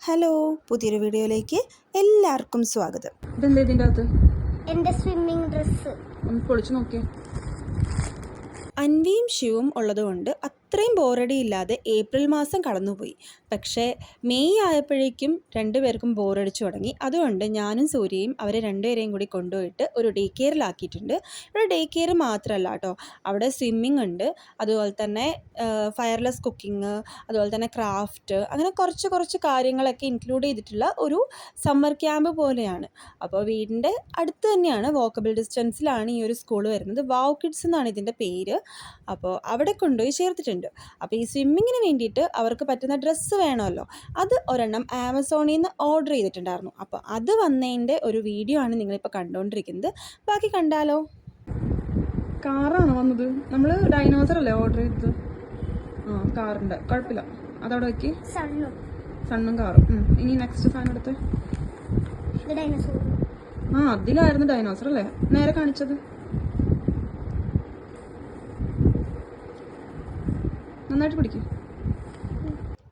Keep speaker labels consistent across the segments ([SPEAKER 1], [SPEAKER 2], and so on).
[SPEAKER 1] Hello, പുതിയൊരു വീഡിയോയിലേക്ക് എല്ലാവർക്കും സ്വാഗതം.
[SPEAKER 2] ഇതെന്താ ഇതിൻ്റെ അകത്ത്?
[SPEAKER 3] എൻ്റെ സ്വിമ്മിങ് ഡ്രസ്സ്
[SPEAKER 2] ഒന്ന് പൊളിച്ചു നോക്കിയേ.
[SPEAKER 1] അൻവിയും ശിവും ഉള്ളതുകൊണ്ട് അത്രയും ബോറടി ഇല്ലാതെ ഏപ്രിൽ മാസം കടന്നുപോയി. പക്ഷേ മെയ് ആയപ്പോഴേക്കും രണ്ടുപേർക്കും ബോറടിച്ചു തുടങ്ങി. അതുകൊണ്ട് ഞാനും സൂര്യയും അവരെ രണ്ടുപേരെയും കൂടി കൊണ്ടുപോയിട്ട് ഒരു ഡേ കെയറിലാക്കിയിട്ടുണ്ട്. ഇവിടെ ഡേ കെയർ മാത്രമല്ല കേട്ടോ, അവിടെ സ്വിമ്മിങ് ഉണ്ട്, അതുപോലെ തന്നെ ഫയർലെസ് കുക്കിംഗ്, അതുപോലെ തന്നെ ക്രാഫ്റ്റ്, അങ്ങനെ കുറച്ച് കാര്യങ്ങളൊക്കെ ഇൻക്ലൂഡ് ചെയ്തിട്ടുള്ള ഒരു സമ്മർ ക്യാമ്പ് പോലെയാണ്. അപ്പോൾ വീടിൻ്റെ അടുത്ത് തന്നെയാണ്, വോക്കബിൾ ഡിസ്റ്റൻസിലാണ് ഈ ഒരു സ്കൂൾ വരുന്നത്. വാവ് കിഡ്സ് എന്നാണ് ഇതിൻ്റെ പേര്. അപ്പോൾ അവിടെ കൊണ്ടുപോയി ചേർത്തിട്ടുണ്ട്. അപ്പോൾ ഈ സ്വിമ്മിങ്ങിന് വേണ്ടിയിട്ട് അവർക്ക് പറ്റുന്ന ഡ്രസ്സ് വേണമല്ലോ, അത് ഒരെണ്ണം ആമസോണിൽ നിന്ന് ഓർഡർ ചെയ്തിട്ടുണ്ടായിരുന്നു. അപ്പോൾ അത് വന്നതിൻ്റെ ഒരു വീഡിയോ ആണ് നിങ്ങളിപ്പോൾ കണ്ടുകൊണ്ടിരിക്കുന്നത്. ബാക്കി കണ്ടാലോ?
[SPEAKER 2] കാറാണ് വന്നത്. നമ്മൾ ഡൈനോസർ അല്ലേ ഓർഡർ ചെയ്തത്? കാറുണ്ട്, കുഴപ്പമില്ല, അതവിടെ വയ്ക്കി. സണ്ണും കാറും. ഇനി നെക്സ്റ്റ് സാധനം എടുത്ത്. അതിലായിരുന്നു ഡൈനോസർ അല്ലേ നേരെ കാണിച്ചത്? നന്നായിട്ട് പിടിക്കും.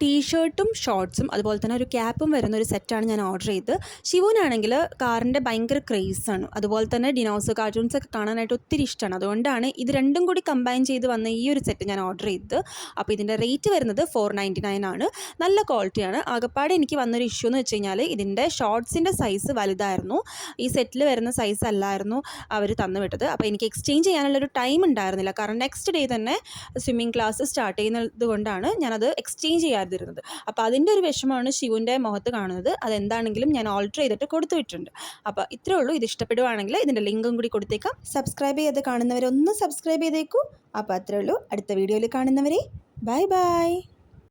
[SPEAKER 1] ടീഷർട്ടും ഷോർട്ട്സും അതുപോലെ തന്നെ ഒരു ക്യാപ്പും വരുന്ന ഒരു സെറ്റാണ് ഞാൻ ഓർഡർ ചെയ്തത്. ശിവനാണെങ്കിൽ കാറിൻ്റെ ഭയങ്കര ക്രേസാണ്, അതുപോലെ തന്നെ ഡിനോസർ കാർട്ടൂൺസൊക്കെ കാണാനായിട്ട് ഒത്തിരി ഇഷ്ടമാണ്. അതുകൊണ്ടാണ് ഇത് രണ്ടും കൂടി കമ്പൈൻ ചെയ്ത് വന്ന ഈ ഒരു സെറ്റ് ഞാൻ ഓർഡർ ചെയ്തത്. അപ്പോൾ ഇതിൻ്റെ റേറ്റ് വരുന്നത് 499 ആണ്. നല്ല ക്വാളിറ്റിയാണ്. ആകപ്പാടെ എനിക്ക് വന്നൊരു ഇഷ്യൂ എന്ന് വെച്ച് കഴിഞ്ഞാൽ ഇതിൻ്റെ ഷോർട്ട്സിൻ്റെ സൈസ് വലുതായിരുന്നു, ഈ സെറ്റിൽ വരുന്ന സൈസ് അല്ലായിരുന്നു അവർ തന്നു വിട്ടത്. അപ്പോൾ എനിക്ക് എക്സ്ചേഞ്ച് ചെയ്യാനുള്ളൊരു ടൈം ഉണ്ടായിരുന്നില്ല, കാരണം നെക്സ്റ്റ് ഡേ തന്നെ സ്വിമ്മിങ് ക്ലാസ് സ്റ്റാർട്ട് ചെയ്യുന്നത് കൊണ്ടാണ് ഞാനത് എക്സ്ചേഞ്ച് ചെയ്യാതിരുന്നത്. അപ്പോൾ അതിൻ്റെ ഒരു വിഷമമാണ് ശിവൻ്റെ മുഖത്ത് കാണുന്നത്. അതെന്താണെങ്കിലും ഞാൻ ഓൾട്ടർ ചെയ്തിട്ട് കൊടുത്തു വിട്ടിട്ടുണ്ട്. അപ്പോൾ ഇത്രേ ഉള്ളൂ. ഇത് ഇഷ്ടപ്പെടുവാണെങ്കിൽ ഇതിൻ്റെ ലിങ്കും കൂടി കൊടുത്തേക്കാം. സബ്സ്ക്രൈബ് ചെയ്ത് കാണുന്നവരൊന്ന് സബ്സ്ക്രൈബ് ചെയ്തേക്കൂ. അപ്പോൾ അത്രേ ഉള്ളൂ. അടുത്ത വീഡിയോയിൽ കാണുന്നവരെ ബൈ ബൈ.